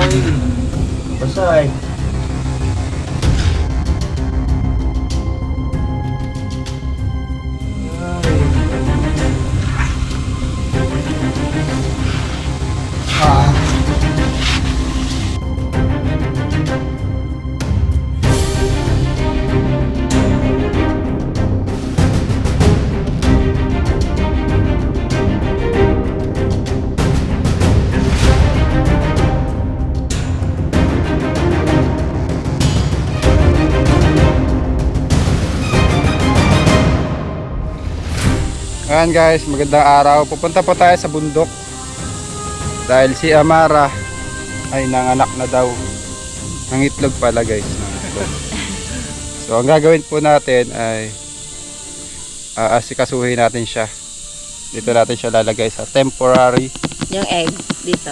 Basta eh. Ayan guys, magandang araw. Pupunta po tayo sa bundok dahil si Amara ay nanganak na daw ng itlog pala guys, ng itlog. So ang gagawin po natin ay asikasuhin natin siya. Dito natin siya lalagay sa temporary, Yung egg dito.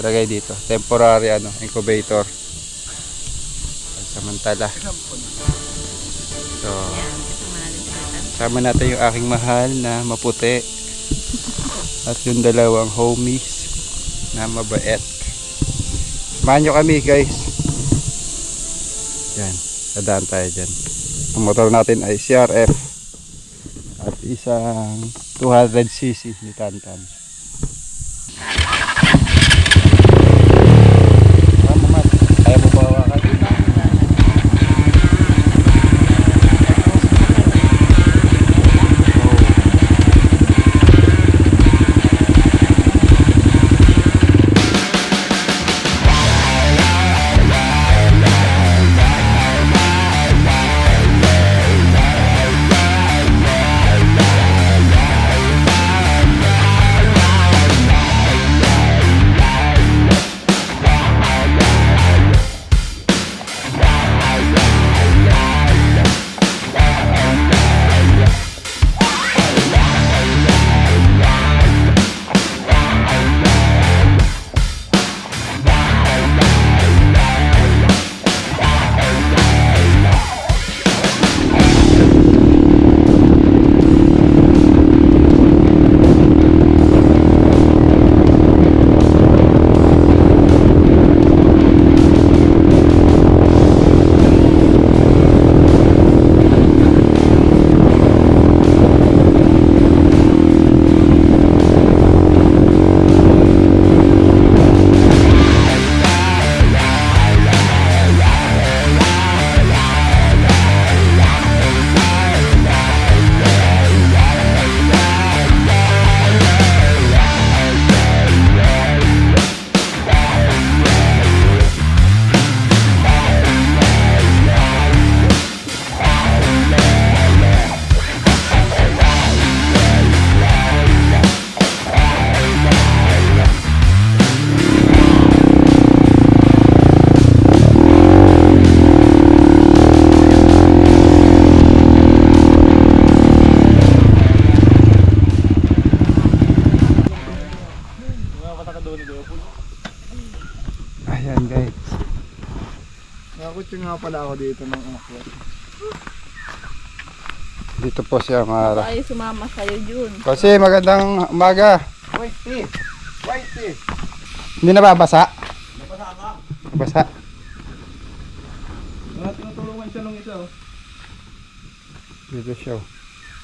lalagay dito, temporary incubator. Samantala. So sama natin yung aking mahal na maputi at yung dalawang homies na mabait. Samahan nyo kami guys. Yan, dadaan tayo dyan. Ang motor natin ay CRF at isang 200cc ni Tantan. Kaya mo ba hawakan? Ayan guys. Nakakutyo nga pala ako dito ng anak ko. Dito po si Amara. Ay, sumama sa'yo, Jun. Kasi magandang umaga. Wait, Steve! Wait, Steve! Hindi nababasa? Nabasa ka? Basa. Tinutulungan siya nung isa oh. Dito siya.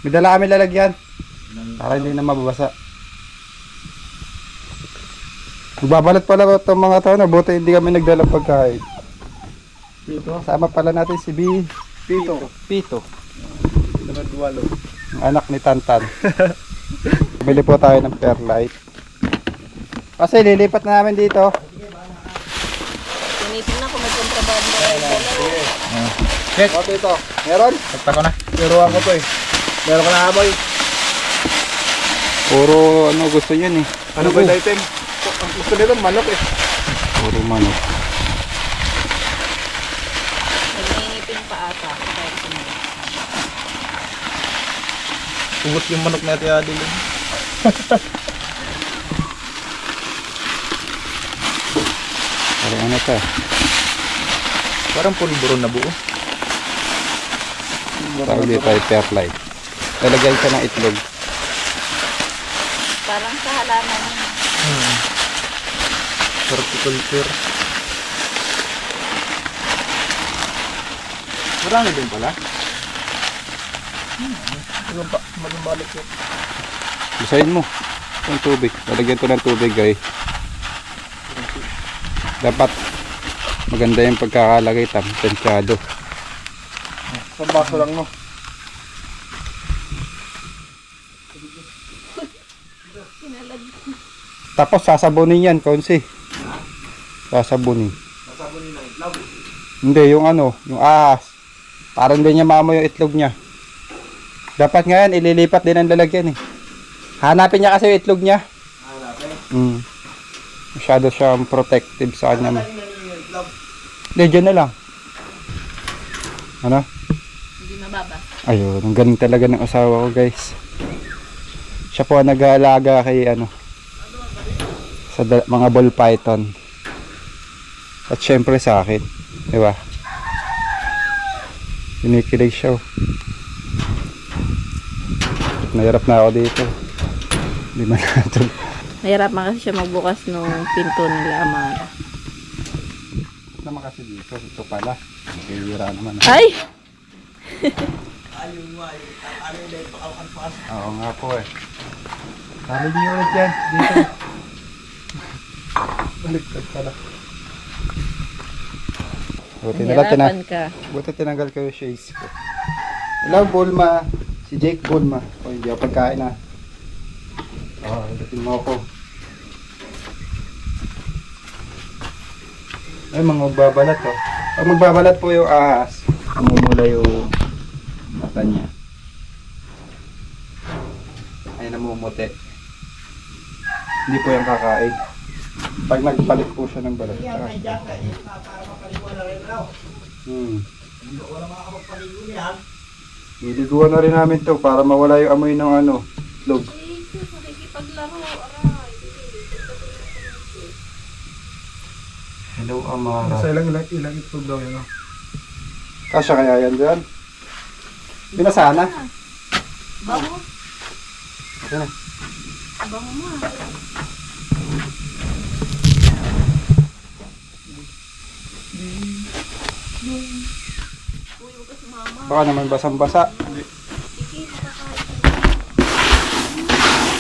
May dala kami lalagyan. Para hindi na mababasa. Magbabalat pala itong mga tao na buti hindi kami nagdalang pagkain. Dito? Sama pala natin si Pito. Pito. Duwalo. Ang anak ni Tantan. Bili po tayo ng perlite. Kasi lilipat na namin dito. Tinitin na kung may kontrabando kayo. Check. O dito. Meron? Sakta ko na. Meron ko to eh. Meron ka na amoy. Puro gusto yun eh. Ano ba yung item? Ang gusto nito manok eh. Puro manok. Nangingipin pa ata. Kaya sumunod. Ubus yung manok natin adil. Parang ano to? Parang pulburon na buo. Tawag dito ay perlite. Lalagyan siya ng itlog. Parang sa halaman yun. Horticulture. Marami din pala. Malumbalik yun. Basahin mo. Yung tubig. Lalagyan to ng tubig guys. Dapat maganda yung pagkakalagay. Tansyado. Sa baso lang, no? Tapos sasabunin yan, Konsi. Sasabunin. Sasabunin na itlog. Hindi, yung ano, yung ahas. Parang hindi niya maamoy yung itlog niya. Dapat nga yan, ililipat din ang lalagyan eh. Hanapin niya kasi yung itlog niya. Hanapin? Masyado siyang protective sa kanya. Hanapin na yung itlog. Hindi, dyan na lang. Ano? Hindi mababa. Ayun, ang galing talaga ng asawa ko guys. Siya po ang nag-aalaga kay ano, sa mga ball python. At syempre sa akin. Diba? Kinikilig siya. Nahirap na ako dito. Hindi man natin. Mahirap man kasi siya magbukas nung pinto nila, Amara. Naman kasi dito. Ito pala. Kihira naman. Ay! Oo nga po eh. Tali niyo ulit yan. Dito. Baliktad pala. Mahirapan ka. Buti tinanggal ko yung shades ko. Hello, Bulma. Si Jake Bulma. O, hindi ako pagkain na. Dating mo ako. Ay, mga magbabalat oh. Pag magbabalat po yung ahas, namumula yung mata niya. Ay, namumuti. Hindi po yung kakain. Pag nagpalit po siya ng balat. Para mapaliwan na rin raw. Wala makakapagpaligo niyan. Niliguan na rin namin to para mawala yung amoy ng ano, itlog. Nakikipaglaro, aray. Hello, Amara. Sa ilang itlog daw yun, no? Kasya kaya yan dyan? Binasa na. Bango. Okay na. Bango mo. Baka naman basang-basa.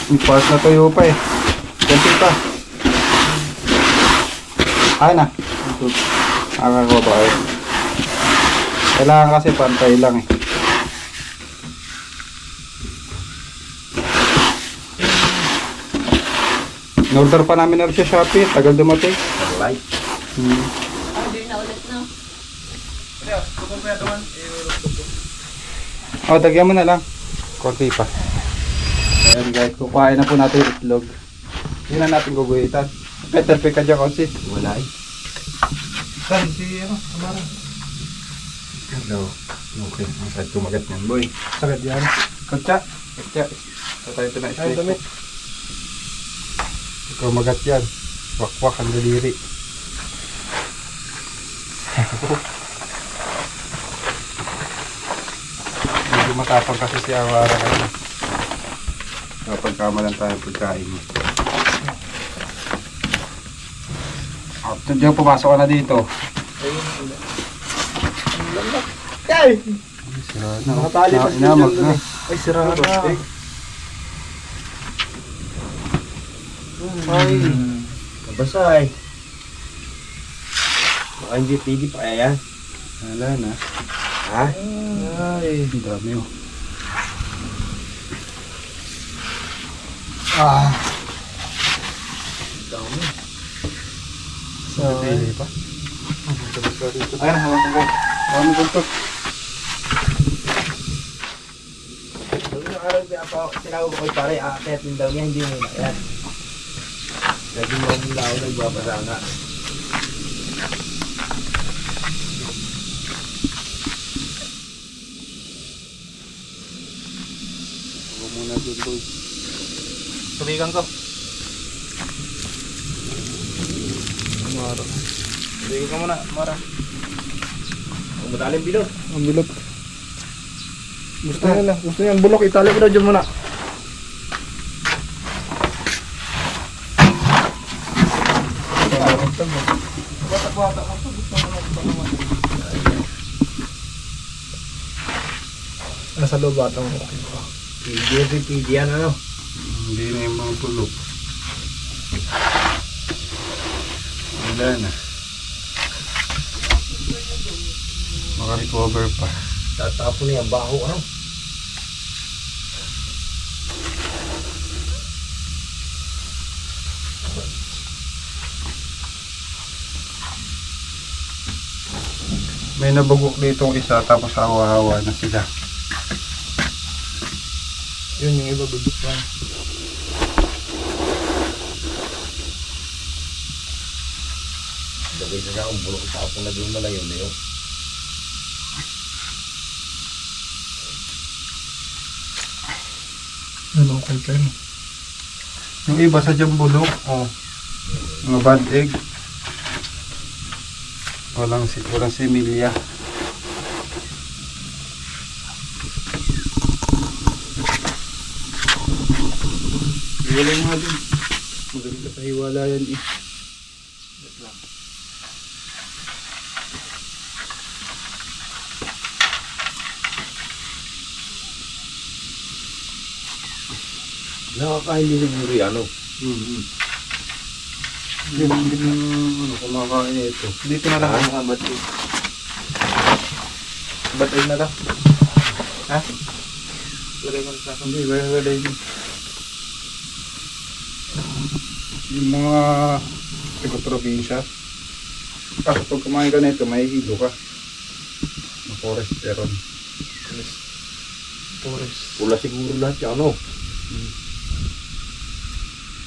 Yung parts na tuyo pa eh. Ganti pa. Ay na. Ako ba eh. Kailangan kasi pantay lang eh. In-order pa namin na rin sa Shopee. Tagal dumating. Alright. Order na ulit, no? O, tagyan mo na lang. Konti pa. Ayan guys, kukuhain na po natin yung itlog. Hindi na natin guguhitan. Peter, pick ka dyan, Konsi. Wala eh. Saan si Amara? Hello. Okay, ang side kumagat niyan, boy. Sagad yan. Kutsa. Kutsa. Sa tayo ito na Ay, steak. damit. Kumagat yan. Wakwak ang daliri. Medyo matapang kasi si Awara kayo. Kapag kamalan tayo pagkain mo. After dyan, pumasok ka na dito. Ay! Sira na. Nakatali pa siya Inamag dyan, na. Ay, sira na. Ay. Nabasa eh. Baka hindi pwede pa kaya yan. Wala na. Ha? Ay. Ang dami oh. Dami. Pili pa. Ayan, hawakan ko. Hawakan ko ito. Yung araw tinawag ko kay pare, kaya tindaw niya, hindi mo na yan. Lagi mo ang lao nagbabasa nga. Huwag muna dun, boy. Tubigan ko. Mara. Tubigan ka muna, Mara. Huwag madaling bilot. Ang bilot. Gusto niya na. Gusto niya ang bulok. Itali ko na dyan muna. Bata-bata ka to. Gusto mo na ito naman. nasa loob ata mo. PD yan ano? Hindi na yung mga bulok. Wala na. Maka-recover pa. Tatapon niya baho ano? May nabugok ditong isa tapos hawa-hawa na sila. Yun yung iba bubuk pa. Lagay na akong bulok tapon na doon na lang yun eh. Ano okay pa yun? Yung iba sa dyan bulok. Oo. Mga bad egg. Walang similya. Hiwala yung mga din. Maganda pa hiwala yan eh. Nakakain din siguro yan ano? Yun, hindi na kumakain ito. Dito na lang. Ba't eh? Ba't ay na lang? Ha? Lagay ko na sa akin. Hindi, wala yun. Yung mga taga-probinsya. Kaso pag kumain ka nito, may hilo ka. Maforesteron. Forest. Pula siguro lahat yan ano?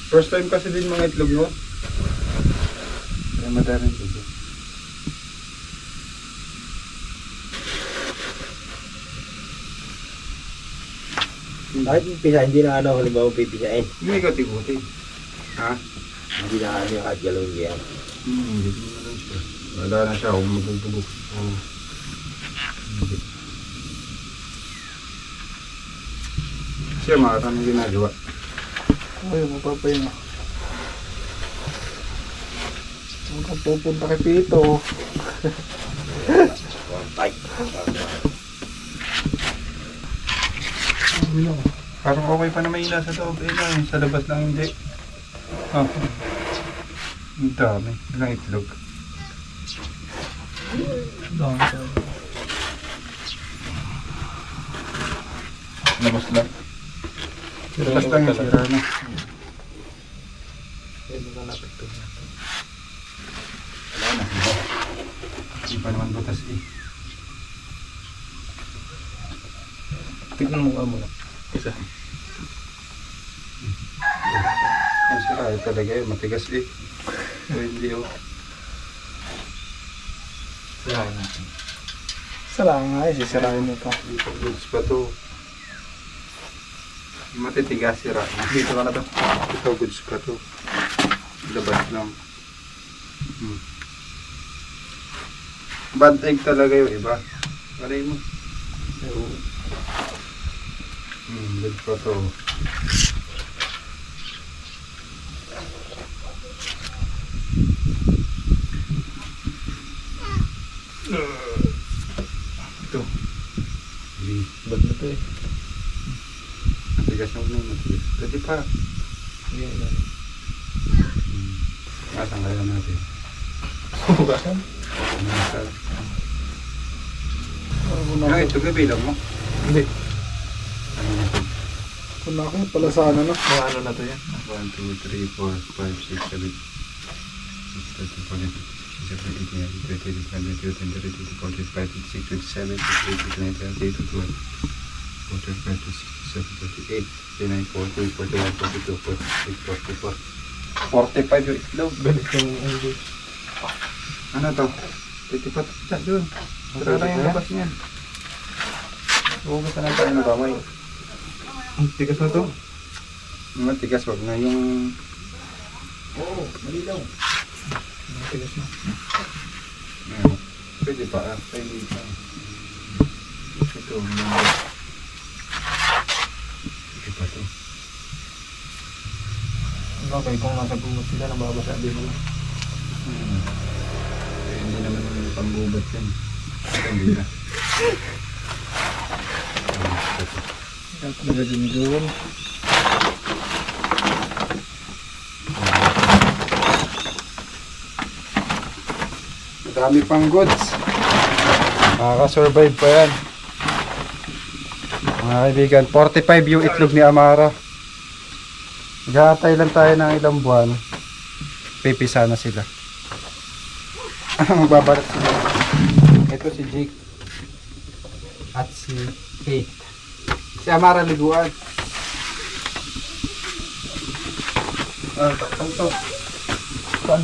First time kasi din mga itlog no? Kaya madaling dugo. Kahit pisa, hindi na ano, halimbawa pipisain. May ikot-ikutin. Ha? Hindi na ano yung kahit galawin niya. Hindi mo na lang siya. Wala na siya kung magbubugok. Hindi. Siya makatanong ginagawa. Ay, mapapahinga. Huwag kang pupunta kay Pito. Kontay. Parang okay pa na may ila sa loob. Eh lang, sa labas lang hindi. Ah. Ang dami. Ilang itlog. Labas lang. Labas lang yung sira na. Wala na. Hindi pa naman butas eh. Tignan mo nga muna. Isa. Ang sira eh talaga eh. Matigas eh. O hindi oh. Sirahin natin. Sarahan nga eh. Sisirahin mo pa. Dito goods pa to. Matitigas sira na. Dito ka na to. Ito goods pa to. Labas lang. Bad egg talaga yung iba. Alay mo. Good pa to. Ito. Hindi. Bad na to eh. Matigas na ulit. Matigas. Pwede pa. Yan na. Asan kaya natin? Bukasan? Nasal. Ay, ito gabilang mo. Hindi. Ano na ito? Kung nakakaya pala sa ano na. Mga ano na to yan. 1, 2, 3, 4, 5, 6, 7, 45 yung itlog. Galit yung unggoy. Ano to? 35 pa doon. Tara lang yung labas niyan. Huwag ka na tayo na kamay. Ang tigas na to. Mga tigas, wag na yung... Oo, malilaw. Ang tigas na. Ano, pwede pa ah. Pwede pa. Ito. Pwede pa to. Okay, kung nasa gumot sila, nababasa din mo. Hindi naman yung panggubat yan. Hindi na. Yan talaga din doon. Dami pang goods. Makaka-survive pa yan. Mga kaibigan, 45 yung itlog ni Amara. Maghahatay lang tayo ng ilang buwan. Pipisa na sila. Magbabalat sila. Ito si Jake. At si Kate. Si Amara liguan. Saan to? Saan?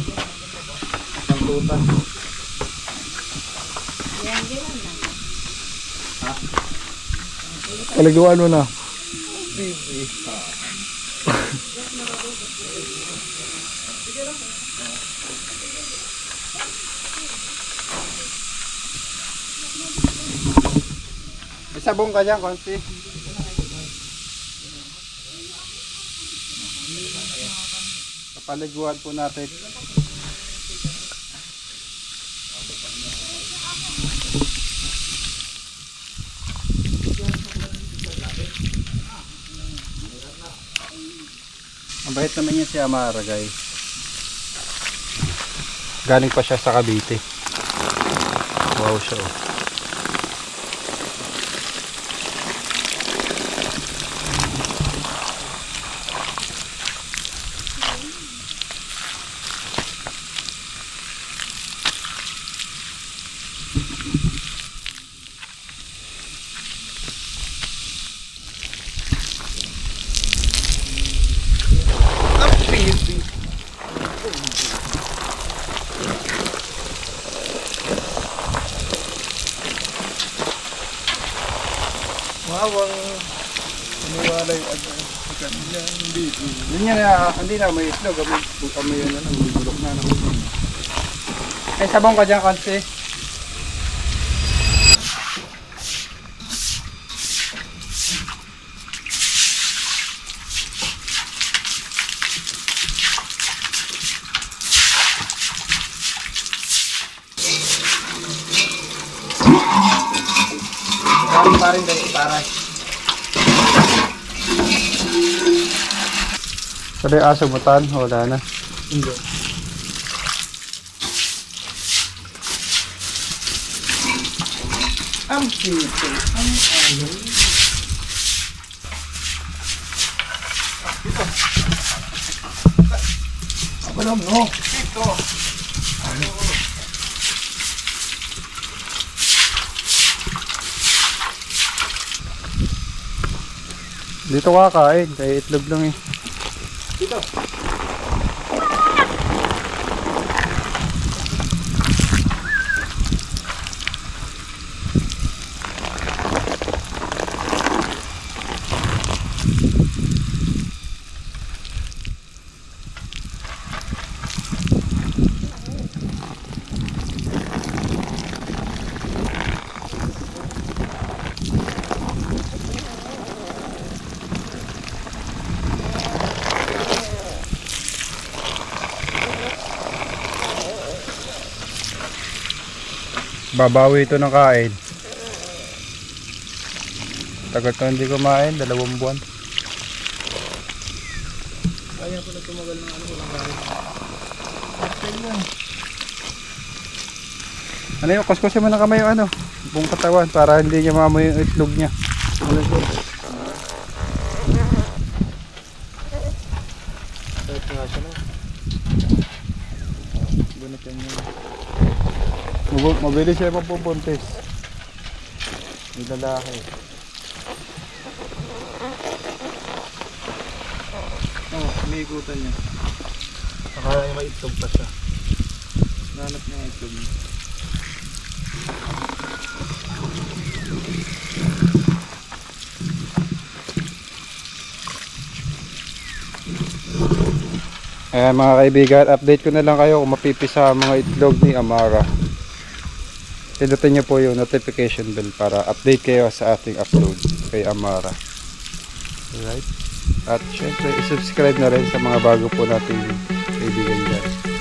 Ang tutan. Paliguan mo na. May sabong ka dyan, Konsi. Kapaliguan po natin. Ang bait naman niya si Amara, guys. Galing pa siya sa Cavite. Wow siya, oh. Mawang maniwala yung kanila. Hindi na may islog. May yun, may bulok na. Ay, sabong ka dyan, Konsi. Parang pa rin guys, para. Sabi aso mutan, wala na. Hindi. Ang sito, ang ano. Alam no. Dito. Dito kakain, kaya itlog lang eh. Dito. Babawi ito ng kain. Tagal to hindi kumain, 2 buwan. Kaya pala tumagal ng ano, walang kain. Ano yung kuskusin mo ng kamay yung ano, buong katawan para hindi niya maamoy yung itlog niya. Kahit nga siya na. Bunot yan yun. Mabilis siya mapupuntis. May lalaki. Oo, umiikutan niya. Saka may itlog pa siya. Nanap niya yung itlog niya. Ayan mga kaibigan, update ko na lang kayo kung mapipisa ang mga itlog ni Amara. Pindutin niyo po yung notification bell para update kayo sa ating upload kay Amara. Alright? At syempre, isubscribe na rin sa mga bago po nating kaibigan dyan.